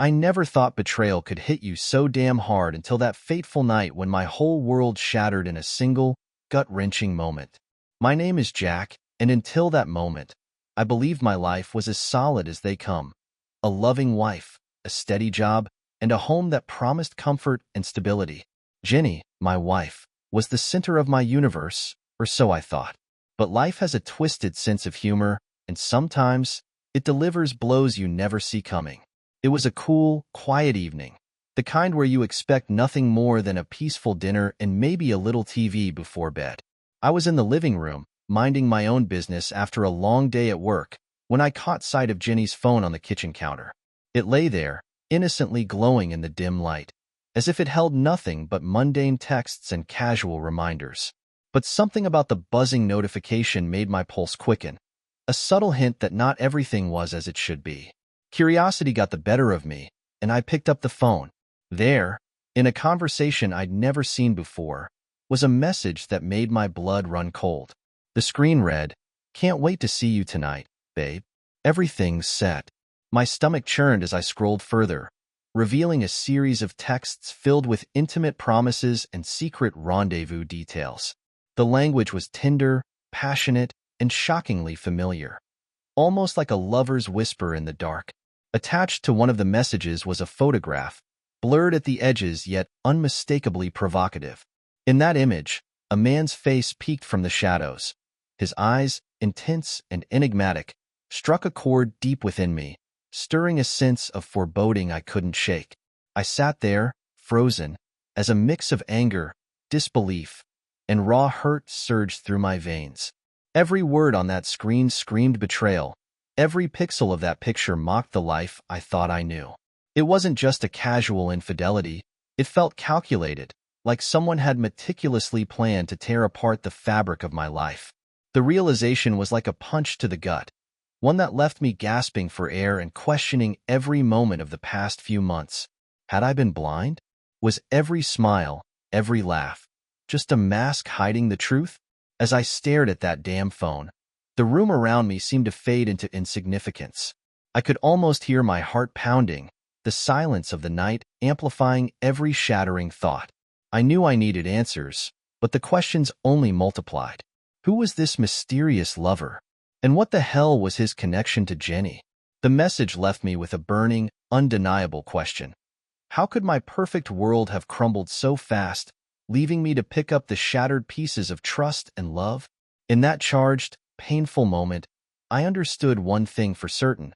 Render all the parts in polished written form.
I never thought betrayal could hit you so damn hard until that fateful night when my whole world shattered in a single, gut-wrenching moment. My name is Jack, and until that moment, I believed my life was as solid as they come. A loving wife, a steady job, and a home that promised comfort and stability. Jenny, my wife, was the center of my universe, or so I thought. But life has a twisted sense of humor, and sometimes it delivers blows you never see coming. It was a cool, quiet evening, the kind where you expect nothing more than a peaceful dinner and maybe a little TV before bed. I was in the living room, minding my own business after a long day at work, when I caught sight of Jenny's phone on the kitchen counter. It lay there, innocently glowing in the dim light, as if it held nothing but mundane texts and casual reminders. But something about the buzzing notification made my pulse quicken, a subtle hint that not everything was as it should be. Curiosity got the better of me, and I picked up the phone. There, in a conversation I'd never seen before, was a message that made my blood run cold. The screen read, "Can't wait to see you tonight, babe. Everything's set." My stomach churned as I scrolled further, revealing a series of texts filled with intimate promises and secret rendezvous details. The language was tender, passionate, and shockingly familiar, almost like a lover's whisper in the dark. Attached to one of the messages was a photograph, blurred at the edges yet unmistakably provocative. In that image, a man's face peeked from the shadows. His eyes, intense and enigmatic, struck a chord deep within me, stirring a sense of foreboding I couldn't shake. I sat there, frozen, as a mix of anger, disbelief, and raw hurt surged through my veins. Every word on that screen screamed betrayal. Every pixel of that picture mocked the life I thought I knew. It wasn't just a casual infidelity. It felt calculated, like someone had meticulously planned to tear apart the fabric of my life. The realization was like a punch to the gut, one that left me gasping for air and questioning every moment of the past few months. Had I been blind? Was every smile, every laugh, just a mask hiding the truth? As I stared at that damn phone, the room around me seemed to fade into insignificance. I could almost hear my heart pounding, the silence of the night amplifying every shattering thought. I knew I needed answers, but the questions only multiplied. Who was this mysterious lover? And what the hell was his connection to Jenny? The message left me with a burning, undeniable question. How could my perfect world have crumbled so fast, leaving me to pick up the shattered pieces of trust and love? In that charged, painful moment, I understood one thing for certain.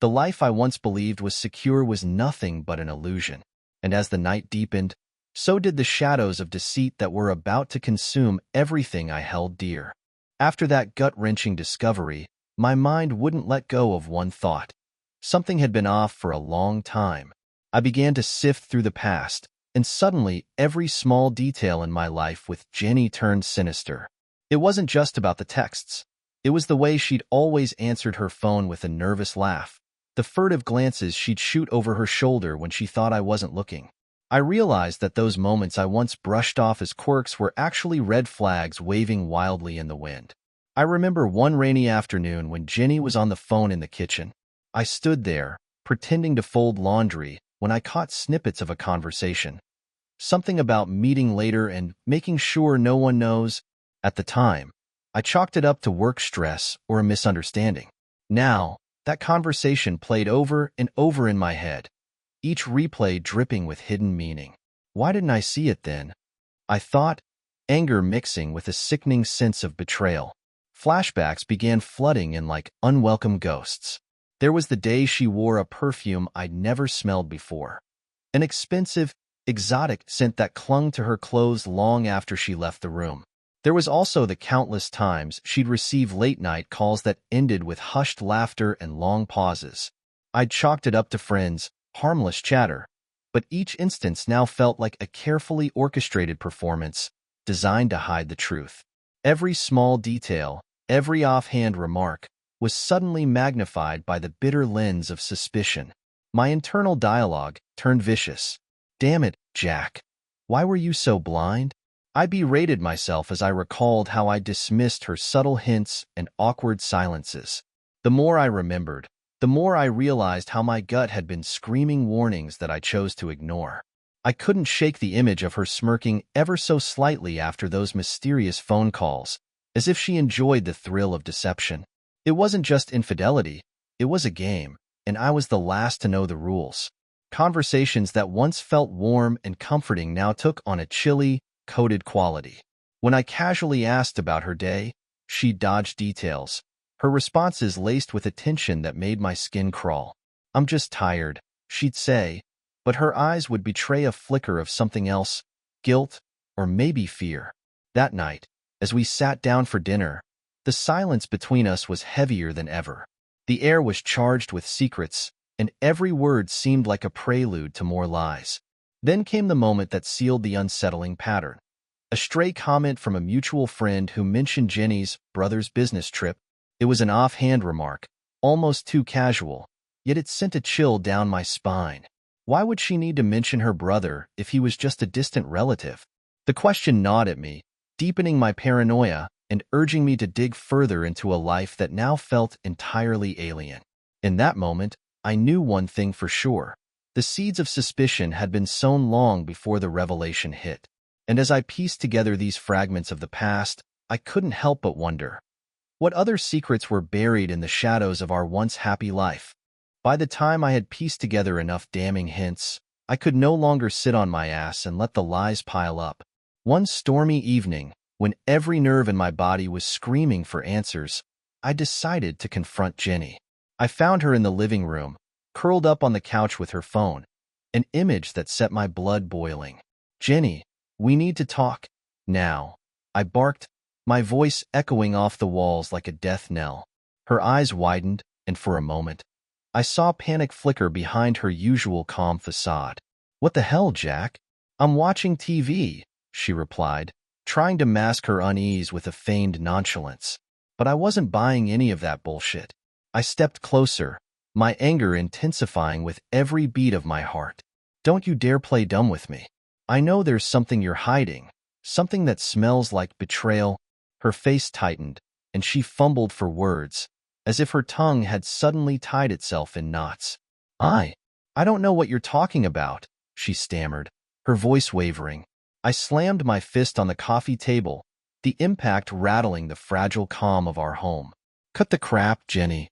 The life I once believed was secure was nothing but an illusion. And as the night deepened, so did the shadows of deceit that were about to consume everything I held dear. After that gut-wrenching discovery, my mind wouldn't let go of one thought. Something had been off for a long time. I began to sift through the past, and suddenly every small detail in my life with Jenny turned sinister. It wasn't just about the texts. It was the way she'd always answered her phone with a nervous laugh, the furtive glances she'd shoot over her shoulder when she thought I wasn't looking. I realized that those moments I once brushed off as quirks were actually red flags waving wildly in the wind. I remember one rainy afternoon when Jenny was on the phone in the kitchen. I stood there, pretending to fold laundry, when I caught snippets of a conversation. Something about meeting later and making sure no one knows. At the time, I chalked it up to work stress or a misunderstanding. Now, that conversation played over and over in my head, each replay dripping with hidden meaning. Why didn't I see it then? I thought, anger mixing with a sickening sense of betrayal. Flashbacks began flooding in like unwelcome ghosts. There was the day she wore a perfume I'd never smelled before. An expensive, exotic scent that clung to her clothes long after she left the room. There was also the countless times she'd receive late-night calls that ended with hushed laughter and long pauses. I'd chalked it up to friends, harmless chatter, but each instance now felt like a carefully orchestrated performance designed to hide the truth. Every small detail, every offhand remark, was suddenly magnified by the bitter lens of suspicion. My internal dialogue turned vicious. Damn it, Jack. Why were you so blind? I berated myself as I recalled how I dismissed her subtle hints and awkward silences. The more I remembered, the more I realized how my gut had been screaming warnings that I chose to ignore. I couldn't shake the image of her smirking ever so slightly after those mysterious phone calls, as if she enjoyed the thrill of deception. It wasn't just infidelity, it was a game, and I was the last to know the rules. Conversations that once felt warm and comforting now took on a chilly, coded quality. When I casually asked about her day, she dodged details, her responses laced with a tension that made my skin crawl. "I'm just tired," she'd say, but her eyes would betray a flicker of something else, guilt, or maybe fear. That night, as we sat down for dinner, the silence between us was heavier than ever. The air was charged with secrets, and every word seemed like a prelude to more lies. Then came the moment that sealed the unsettling pattern. A stray comment from a mutual friend who mentioned Jenny's brother's business trip. It was an offhand remark, almost too casual, yet it sent a chill down my spine. Why would she need to mention her brother if he was just a distant relative? The question gnawed at me, deepening my paranoia and urging me to dig further into a life that now felt entirely alien. In that moment, I knew one thing for sure. The seeds of suspicion had been sown long before the revelation hit. And as I pieced together these fragments of the past, I couldn't help but wonder, what other secrets were buried in the shadows of our once happy life? By the time I had pieced together enough damning hints, I could no longer sit on my ass and let the lies pile up. One stormy evening, when every nerve in my body was screaming for answers, I decided to confront Jenny. I found her in the living room, curled up on the couch with her phone, an image that set my blood boiling. "Jenny, we need to talk now," I barked, my voice echoing off the walls like a death knell. Her eyes widened, and for a moment, I saw panic flicker behind her usual calm facade. "What the hell, Jack?" "I'm watching TV," she replied, trying to mask her unease with a feigned nonchalance. But I wasn't buying any of that bullshit. I stepped closer, my anger intensifying with every beat of my heart. "Don't you dare play dumb with me. I know there's something you're hiding, something that smells like betrayal." Her face tightened, and she fumbled for words, as if her tongue had suddenly tied itself in knots. I don't know what you're talking about," she stammered, her voice wavering. I slammed my fist on the coffee table, the impact rattling the fragile calm of our home. "Cut the crap, Jenny,"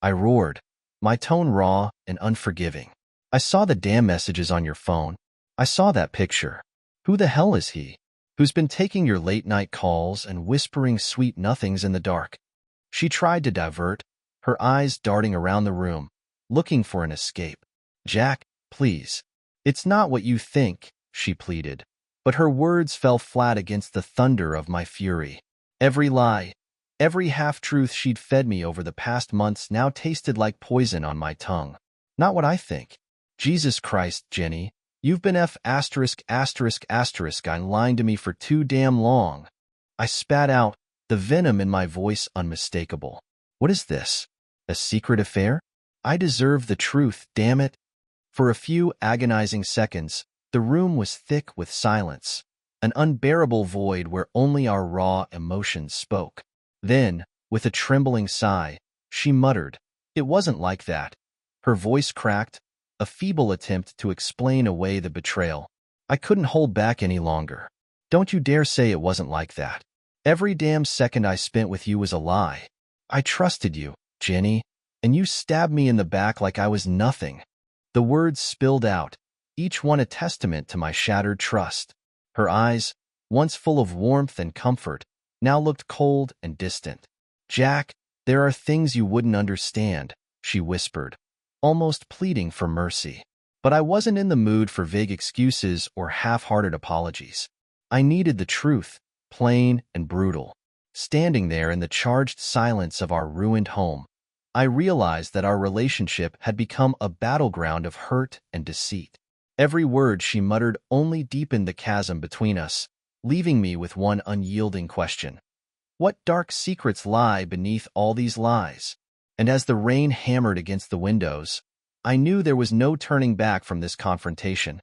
I roared, my tone raw and unforgiving. "I saw the damn messages on your phone. I saw that picture. Who the hell is he? Who's been taking your late-night calls and whispering sweet nothings in the dark?" She tried to divert, her eyes darting around the room, looking for an escape. "Jack, please. It's not what you think," she pleaded, but her words fell flat against the thunder of my fury. Every lie, every half-truth she'd fed me over the past months now tasted like poison on my tongue. "Not what I think. Jesus Christ, Jenny. You've been I'm lying to me for too damn long." I spat out, the venom in my voice unmistakable. "What is this? A secret affair? I deserve the truth, damn it." For a few agonizing seconds, the room was thick with silence, an unbearable void where only our raw emotions spoke. Then, with a trembling sigh, she muttered, "It wasn't like that." Her voice cracked, a feeble attempt to explain away the betrayal. I couldn't hold back any longer. "Don't you dare say it wasn't like that. Every damn second I spent with you was a lie. I trusted you, Jenny, and you stabbed me in the back like I was nothing." The words spilled out, each one a testament to my shattered trust. Her eyes, once full of warmth and comfort, now looked cold and distant. "Jack, there are things you wouldn't understand," she whispered, almost pleading for mercy. But I wasn't in the mood for vague excuses or half-hearted apologies. I needed the truth, plain and brutal. Standing there in the charged silence of our ruined home, I realized that our relationship had become a battleground of hurt and deceit. Every word she muttered only deepened the chasm between us, leaving me with one unyielding question. What dark secrets lie beneath all these lies? And as the rain hammered against the windows, I knew there was no turning back from this confrontation.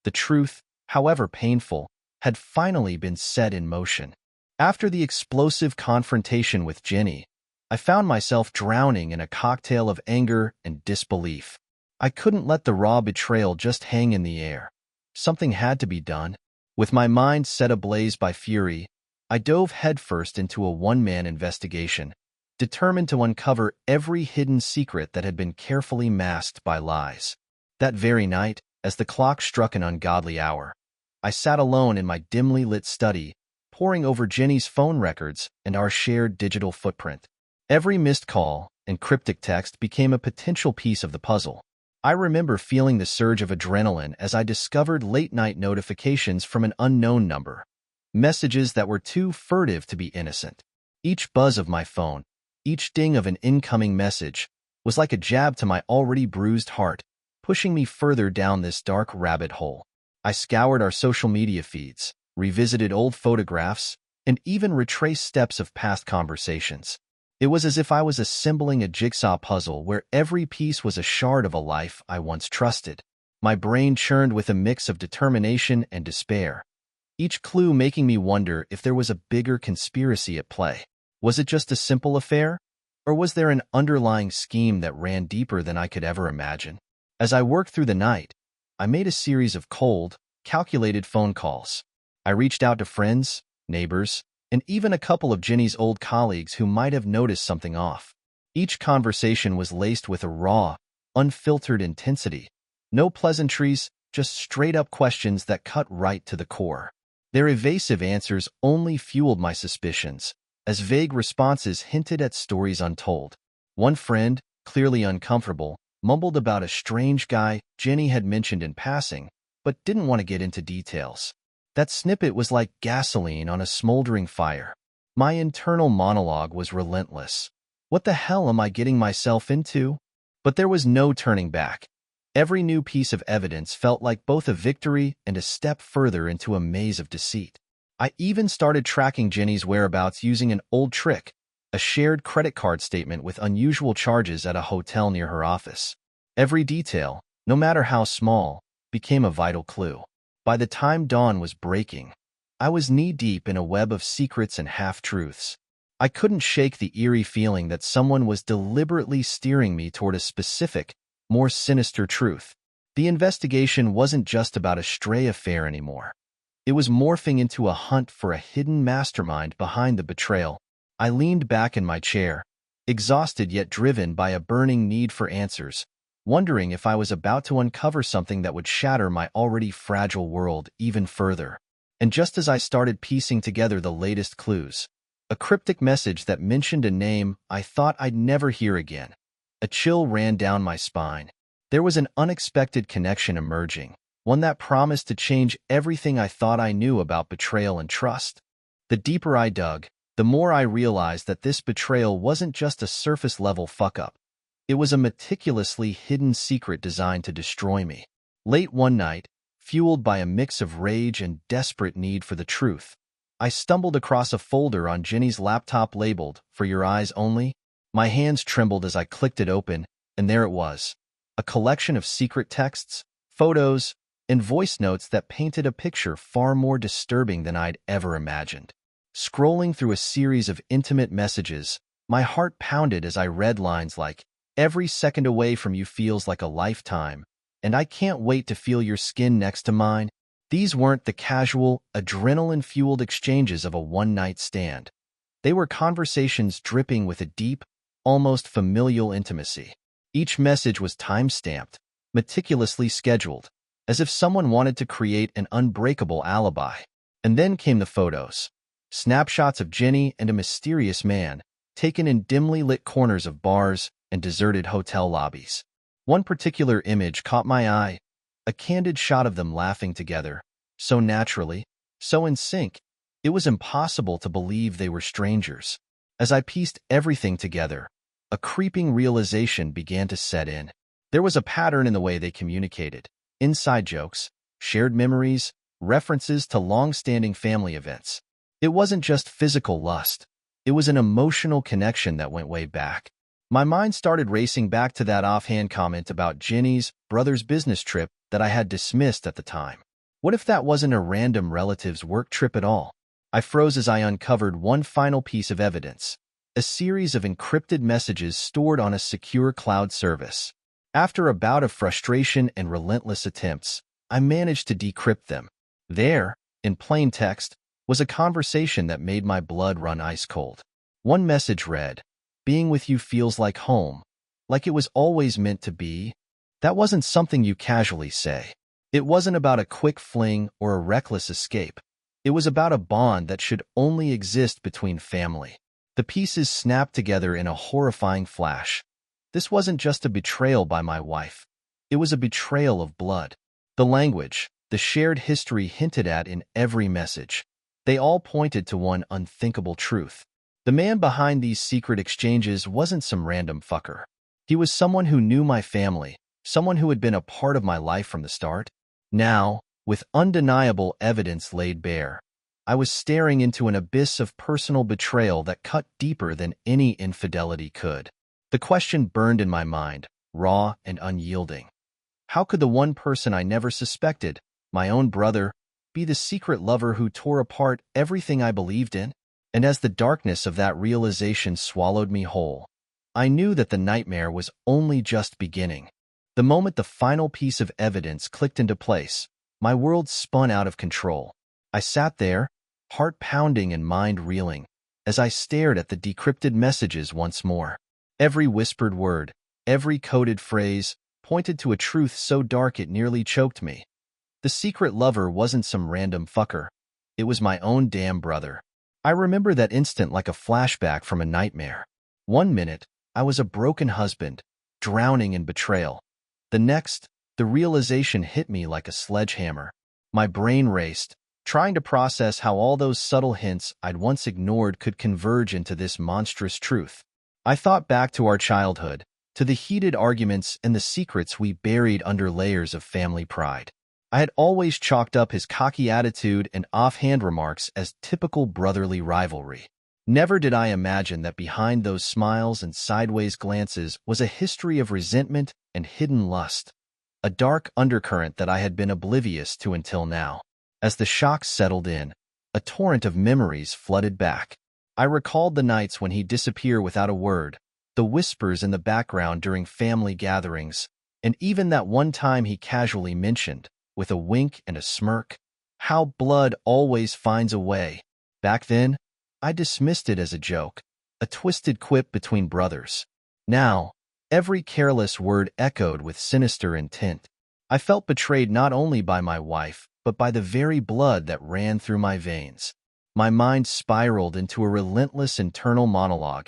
The truth, however painful, had finally been set in motion. After the explosive confrontation with Jenny, I found myself drowning in a cocktail of anger and disbelief. I couldn't let the raw betrayal just hang in the air. Something had to be done. With my mind set ablaze by fury, I dove headfirst into a one-man investigation, determined to uncover every hidden secret that had been carefully masked by lies. That very night, as the clock struck an ungodly hour, I sat alone in my dimly lit study, poring over Jenny's phone records and our shared digital footprint. Every missed call and cryptic text became a potential piece of the puzzle. I remember feeling the surge of adrenaline as I discovered late-night notifications from an unknown number, messages that were too furtive to be innocent. Each buzz of my phone, each ding of an incoming message, was like a jab to my already bruised heart, pushing me further down this dark rabbit hole. I scoured our social media feeds, revisited old photographs, and even retraced steps of past conversations. It was as if I was assembling a jigsaw puzzle where every piece was a shard of a life I once trusted. My brain churned with a mix of determination and despair, each clue making me wonder if there was a bigger conspiracy at play. Was it just a simple affair, or was there an underlying scheme that ran deeper than I could ever imagine? As I worked through the night, I made a series of cold, calculated phone calls. I reached out to friends, neighbors, and even a couple of Jenny's old colleagues who might have noticed something off. Each conversation was laced with a raw, unfiltered intensity. No pleasantries, just straight-up questions that cut right to the core. Their evasive answers only fueled my suspicions, as vague responses hinted at stories untold. One friend, clearly uncomfortable, mumbled about a strange guy Jenny had mentioned in passing, but didn't want to get into details. That snippet was like gasoline on a smoldering fire. My internal monologue was relentless. What the hell am I getting myself into? But there was no turning back. Every new piece of evidence felt like both a victory and a step further into a maze of deceit. I even started tracking Jenny's whereabouts using an old trick, a shared credit card statement with unusual charges at a hotel near her office. Every detail, no matter how small, became a vital clue. By the time dawn was breaking, I was knee-deep in a web of secrets and half-truths. I couldn't shake the eerie feeling that someone was deliberately steering me toward a specific, more sinister truth. The investigation wasn't just about a stray affair anymore. It was morphing into a hunt for a hidden mastermind behind the betrayal. I leaned back in my chair, exhausted yet driven by a burning need for answers, wondering if I was about to uncover something that would shatter my already fragile world even further. And just as I started piecing together the latest clues, a cryptic message that mentioned a name I thought I'd never hear again. A chill ran down my spine. There was an unexpected connection emerging, one that promised to change everything I thought I knew about betrayal and trust. The deeper I dug, the more I realized that this betrayal wasn't just a surface-level fuck-up. It was a meticulously hidden secret designed to destroy me. Late one night, fueled by a mix of rage and desperate need for the truth, I stumbled across a folder on Jenny's laptop labeled, "For Your Eyes Only." My hands trembled as I clicked it open, and there it was, a collection of secret texts, photos, and voice notes that painted a picture far more disturbing than I'd ever imagined. Scrolling through a series of intimate messages, my heart pounded as I read lines like, "Every second away from you feels like a lifetime, and I can't wait to feel your skin next to mine." These weren't the casual, adrenaline-fueled exchanges of a one-night stand. They were conversations dripping with a deep, almost familial intimacy. Each message was time-stamped, meticulously scheduled, as if someone wanted to create an unbreakable alibi. And then came the photos. Snapshots of Jenny and a mysterious man, taken in dimly lit corners of bars and deserted hotel lobbies. One particular image caught my eye, a candid shot of them laughing together, so naturally, so in sync, it was impossible to believe they were strangers. As I pieced everything together, a creeping realization began to set in. There was a pattern in the way they communicated. Inside jokes, shared memories, references to long-standing family events. It wasn't just physical lust. It was an emotional connection that went way back. My mind started racing back to that offhand comment about Jenny's brother's business trip that I had dismissed at the time. What if that wasn't a random relative's work trip at all? I froze as I uncovered one final piece of evidence, a series of encrypted messages stored on a secure cloud service. After a bout of frustration and relentless attempts, I managed to decrypt them. There, in plain text, was a conversation that made my blood run ice cold. One message read, "Being with you feels like home, like it was always meant to be." That wasn't something you casually say. It wasn't about a quick fling or a reckless escape. It was about a bond that should only exist between family. The pieces snapped together in a horrifying flash. This wasn't just a betrayal by my wife. It was a betrayal of blood. The language, the shared history hinted at in every message, they all pointed to one unthinkable truth. The man behind these secret exchanges wasn't some random fucker. He was someone who knew my family, someone who had been a part of my life from the start. Now, with undeniable evidence laid bare, I was staring into an abyss of personal betrayal that cut deeper than any infidelity could. The question burned in my mind, raw and unyielding. How could the one person I never suspected, my own brother, be the secret lover who tore apart everything I believed in? And as the darkness of that realization swallowed me whole, I knew that the nightmare was only just beginning. The moment the final piece of evidence clicked into place, my world spun out of control. I sat there, heart pounding and mind reeling, as I stared at the decrypted messages once more. Every whispered word, every coded phrase, pointed to a truth so dark it nearly choked me. The secret lover wasn't some random fucker. It was my own damn brother. I remember that instant like a flashback from a nightmare. One minute, I was a broken husband, drowning in betrayal. The next, the realization hit me like a sledgehammer. My brain raced, trying to process how all those subtle hints I'd once ignored could converge into this monstrous truth. I thought back to our childhood, to the heated arguments and the secrets we buried under layers of family pride. I had always chalked up his cocky attitude and offhand remarks as typical brotherly rivalry. Never did I imagine that behind those smiles and sideways glances was a history of resentment and hidden lust, a dark undercurrent that I had been oblivious to until now. As the shock settled in, a torrent of memories flooded back. I recalled the nights when he'd disappear without a word, the whispers in the background during family gatherings, and even that one time he casually mentioned, with a wink and a smirk, how blood always finds a way. Back then, I dismissed it as a joke, a twisted quip between brothers. Now, every careless word echoed with sinister intent. I felt betrayed not only by my wife, but by the very blood that ran through my veins. My mind spiraled into a relentless internal monologue,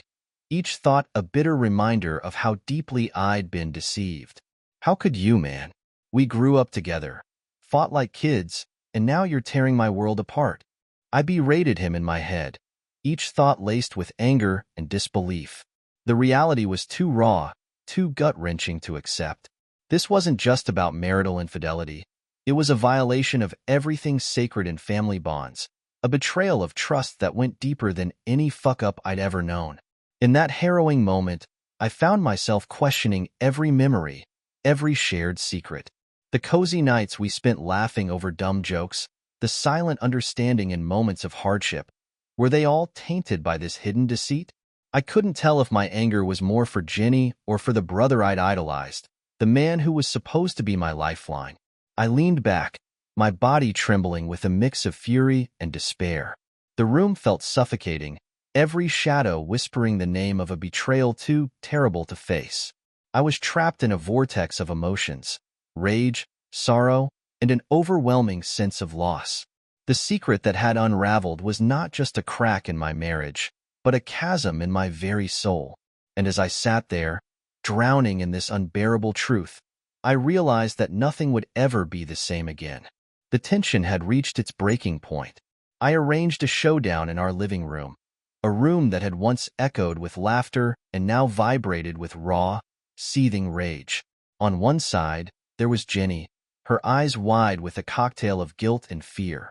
each thought a bitter reminder of how deeply I'd been deceived. How could you, man? We grew up together, fought like kids, and now you're tearing my world apart. I berated him in my head, each thought laced with anger and disbelief. The reality was too raw, too gut-wrenching to accept. This wasn't just about marital infidelity. It was a violation of everything sacred in family bonds, a betrayal of trust that went deeper than any fuck-up I'd ever known. In that harrowing moment, I found myself questioning every memory, every shared secret. The cozy nights we spent laughing over dumb jokes, the silent understanding in moments of hardship, were they all tainted by this hidden deceit? I couldn't tell if my anger was more for Jenny or for the brother I'd idolized, the man who was supposed to be my lifeline. I leaned back, my body trembling with a mix of fury and despair. The room felt suffocating, every shadow whispering the name of a betrayal too terrible to face. I was trapped in a vortex of emotions, rage, sorrow, and an overwhelming sense of loss. The secret that had unraveled was not just a crack in my marriage, but a chasm in my very soul. And as I sat there, drowning in this unbearable truth, I realized that nothing would ever be the same again. The tension had reached its breaking point. I arranged a showdown in our living room, a room that had once echoed with laughter and now vibrated with raw, seething rage. On one side, there was Jenny, her eyes wide with a cocktail of guilt and fear.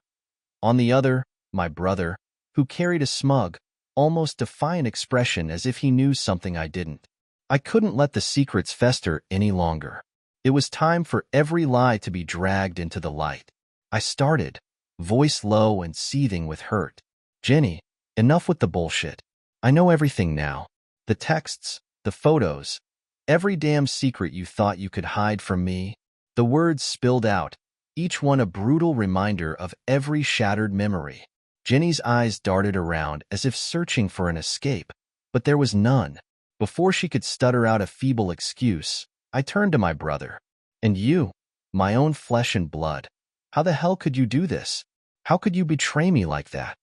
On the other, my brother, who carried a smug, almost defiant expression as if he knew something I didn't. I couldn't let the secrets fester any longer. It was time for every lie to be dragged into the light. I started, voice low and seething with hurt. "Jenny, enough with the bullshit. I know everything now. The texts, the photos, every damn secret you thought you could hide from me. The words spilled out, each one a brutal reminder of every shattered memory. Jenny's eyes darted around as if searching for an escape, but there was none. Before she could stutter out a feeble excuse, I turned to my brother. And you, my own flesh and blood, how the hell could you do this? How could you betray me like that?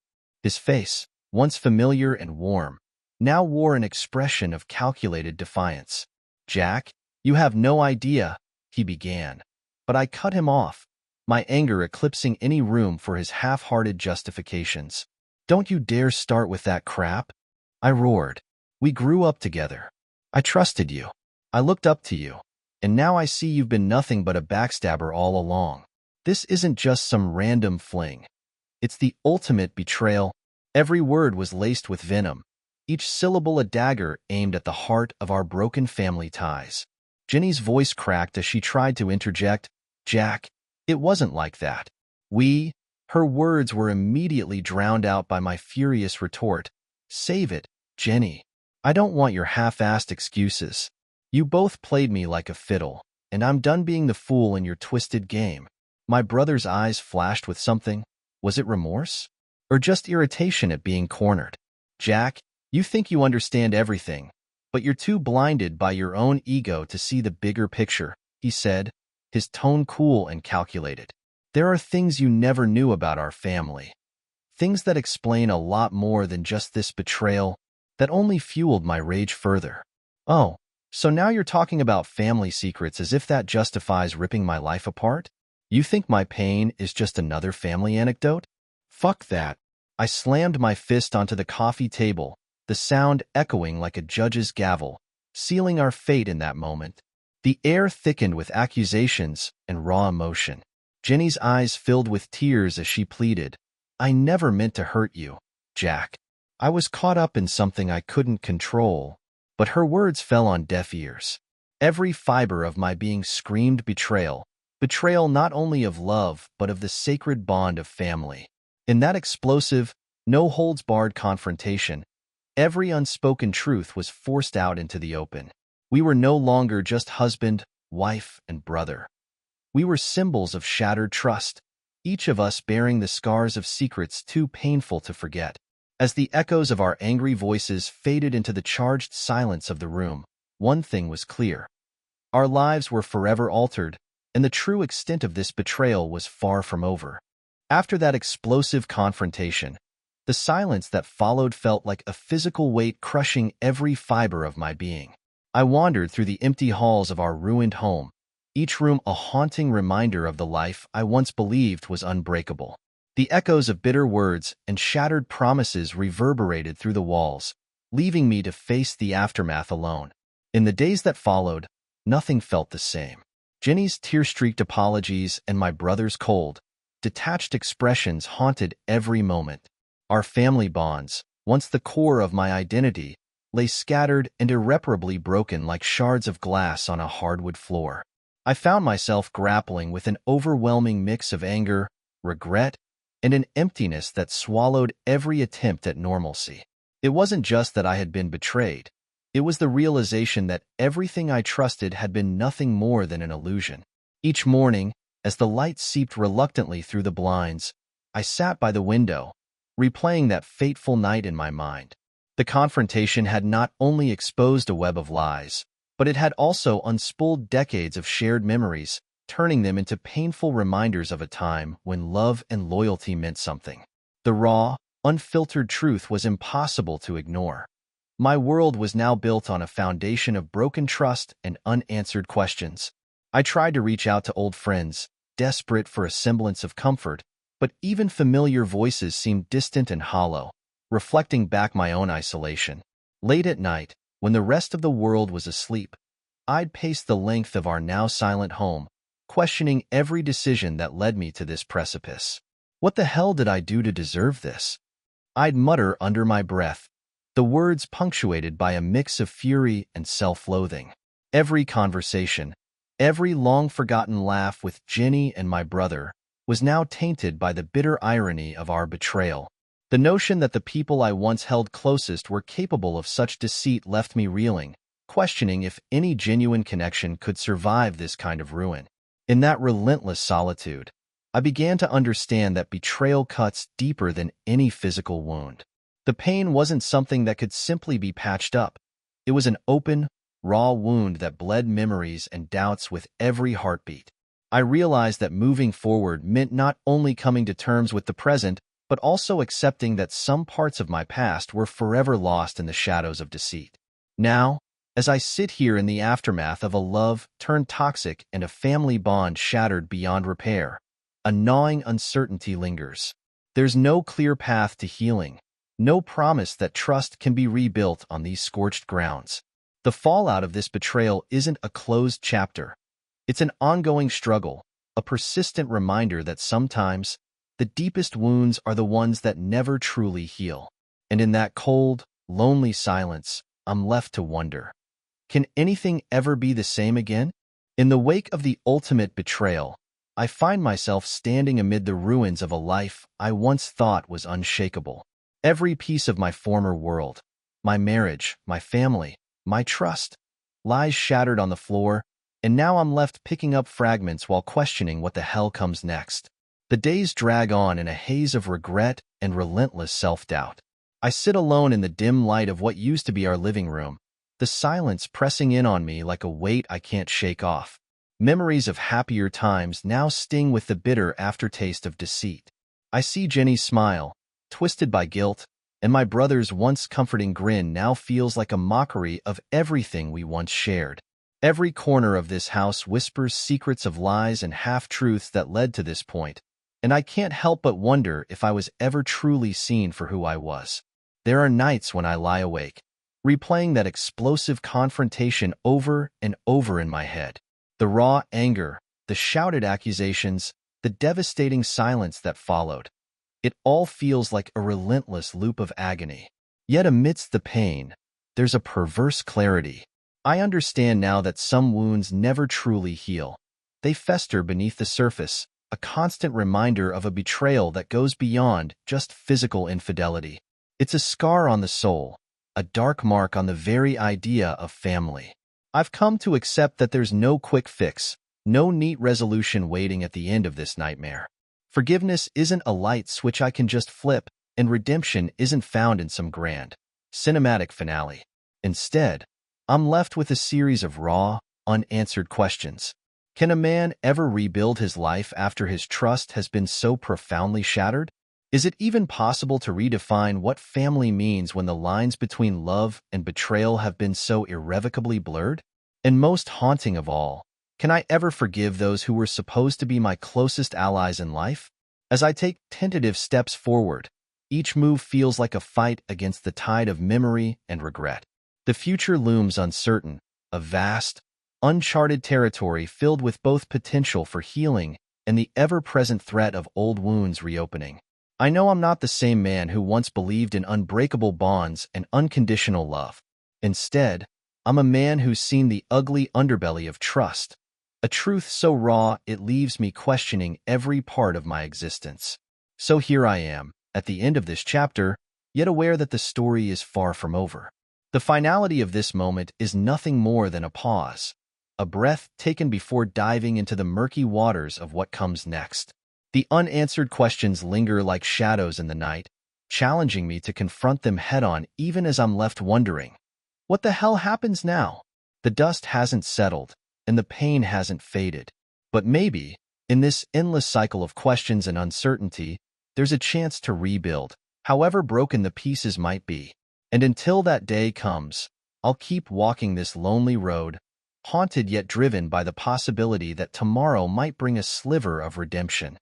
His face, once familiar and warm, now wore an expression of calculated defiance. Jack, you have no idea, he began. But I cut him off, my anger eclipsing any room for his half-hearted justifications. Don't you dare start with that crap, I roared. We grew up together. I trusted you. I looked up to you. And now I see you've been nothing but a backstabber all along. This isn't just some random fling. It's the ultimate betrayal. Every word was laced with venom, each syllable a dagger aimed at the heart of our broken family ties. Jenny's voice cracked as she tried to interject. Jack, it wasn't like that. Her words were immediately drowned out by my furious retort. Save it, Jenny. I don't want your half-assed excuses. You both played me like a fiddle, and I'm done being the fool in your twisted game. My brother's eyes flashed with something. Was it remorse? Or just irritation at being cornered? Jack, you think you understand everything, but you're too blinded by your own ego to see the bigger picture, he said, his tone cool and calculated. There are things you never knew about our family. Things that explain a lot more than just this betrayal, that only fueled my rage further. Oh, so now you're talking about family secrets as if that justifies ripping my life apart? You think my pain is just another family anecdote? Fuck that. I slammed my fist onto the coffee table, the sound echoing like a judge's gavel, sealing our fate in that moment. The air thickened with accusations and raw emotion. Jenny's eyes filled with tears as she pleaded, I never meant to hurt you, Jack. I was caught up in something I couldn't control. But her words fell on deaf ears. Every fiber of my being screamed betrayal. Betrayal not only of love, but of the sacred bond of family. In that explosive, no-holds-barred confrontation, every unspoken truth was forced out into the open. We were no longer just husband, wife, and brother. We were symbols of shattered trust, each of us bearing the scars of secrets too painful to forget. As the echoes of our angry voices faded into the charged silence of the room, one thing was clear. Our lives were forever altered, and the true extent of this betrayal was far from over. After that explosive confrontation, the silence that followed felt like a physical weight crushing every fiber of my being. I wandered through the empty halls of our ruined home, each room a haunting reminder of the life I once believed was unbreakable. The echoes of bitter words and shattered promises reverberated through the walls, leaving me to face the aftermath alone. In the days that followed, nothing felt the same. Jenny's tear-streaked apologies and my brother's cold, detached expressions haunted every moment. Our family bonds, once the core of my identity, lay scattered and irreparably broken like shards of glass on a hardwood floor. I found myself grappling with an overwhelming mix of anger, regret, and an emptiness that swallowed every attempt at normalcy. It wasn't just that I had been betrayed. It was the realization that everything I trusted had been nothing more than an illusion. Each morning, as the light seeped reluctantly through the blinds, I sat by the window, replaying that fateful night in my mind. The confrontation had not only exposed a web of lies, but it had also unspooled decades of shared memories, turning them into painful reminders of a time when love and loyalty meant something. The raw, unfiltered truth was impossible to ignore. My world was now built on a foundation of broken trust and unanswered questions. I tried to reach out to old friends, desperate for a semblance of comfort, but even familiar voices seemed distant and hollow, reflecting back my own isolation. Late at night, when the rest of the world was asleep, I'd pace the length of our now silent home, questioning every decision that led me to this precipice. What the hell did I do to deserve this? I'd mutter under my breath, the words punctuated by a mix of fury and self-loathing. Every conversation, every long-forgotten laugh with Jenny and my brother was now tainted by the bitter irony of our betrayal. The notion that the people I once held closest were capable of such deceit left me reeling, questioning if any genuine connection could survive this kind of ruin. In that relentless solitude, I began to understand that betrayal cuts deeper than any physical wound. The pain wasn't something that could simply be patched up. It was an open, raw wound that bled memories and doubts with every heartbeat. I realized that moving forward meant not only coming to terms with the present, but also accepting that some parts of my past were forever lost in the shadows of deceit. Now, as I sit here in the aftermath of a love turned toxic and a family bond shattered beyond repair, a gnawing uncertainty lingers. There's no clear path to healing, no promise that trust can be rebuilt on these scorched grounds. The fallout of this betrayal isn't a closed chapter. It's an ongoing struggle, a persistent reminder that sometimes the deepest wounds are the ones that never truly heal. And in that cold, lonely silence, I'm left to wonder, can anything ever be the same again? In the wake of the ultimate betrayal, I find myself standing amid the ruins of a life I once thought was unshakable. Every piece of my former world, my marriage, my family, my trust, lies shattered on the floor, and now I'm left picking up fragments while questioning what the hell comes next. The days drag on in a haze of regret and relentless self-doubt. I sit alone in the dim light of what used to be our living room, the silence pressing in on me like a weight I can't shake off. Memories of happier times now sting with the bitter aftertaste of deceit. I see Jenny's smile, twisted by guilt, and my brother's once comforting grin now feels like a mockery of everything we once shared. Every corner of this house whispers secrets of lies and half-truths that led to this point, and I can't help but wonder if I was ever truly seen for who I was. There are nights when I lie awake, replaying that explosive confrontation over and over in my head. The raw anger, the shouted accusations, the devastating silence that followed. It all feels like a relentless loop of agony. Yet amidst the pain, there's a perverse clarity. I understand now that some wounds never truly heal. They fester beneath the surface, a constant reminder of a betrayal that goes beyond just physical infidelity. It's a scar on the soul, a dark mark on the very idea of family. I've come to accept that there's no quick fix, no neat resolution waiting at the end of this nightmare. Forgiveness isn't a light switch I can just flip, and redemption isn't found in some grand, cinematic finale. Instead, I'm left with a series of raw, unanswered questions. Can a man ever rebuild his life after his trust has been so profoundly shattered? Is it even possible to redefine what family means when the lines between love and betrayal have been so irrevocably blurred? And most haunting of all, can I ever forgive those who were supposed to be my closest allies in life? As I take tentative steps forward, each move feels like a fight against the tide of memory and regret. The future looms uncertain, a vast, uncharted territory filled with both potential for healing and the ever-present threat of old wounds reopening. I know I'm not the same man who once believed in unbreakable bonds and unconditional love. Instead, I'm a man who's seen the ugly underbelly of trust, a truth so raw it leaves me questioning every part of my existence. So here I am, at the end of this chapter, yet aware that the story is far from over. The finality of this moment is nothing more than a pause, a breath taken before diving into the murky waters of what comes next. The unanswered questions linger like shadows in the night, challenging me to confront them head-on even as I'm left wondering, what the hell happens now? The dust hasn't settled, and the pain hasn't faded. But maybe, in this endless cycle of questions and uncertainty, there's a chance to rebuild, however broken the pieces might be. And until that day comes, I'll keep walking this lonely road, haunted yet driven by the possibility that tomorrow might bring a sliver of redemption.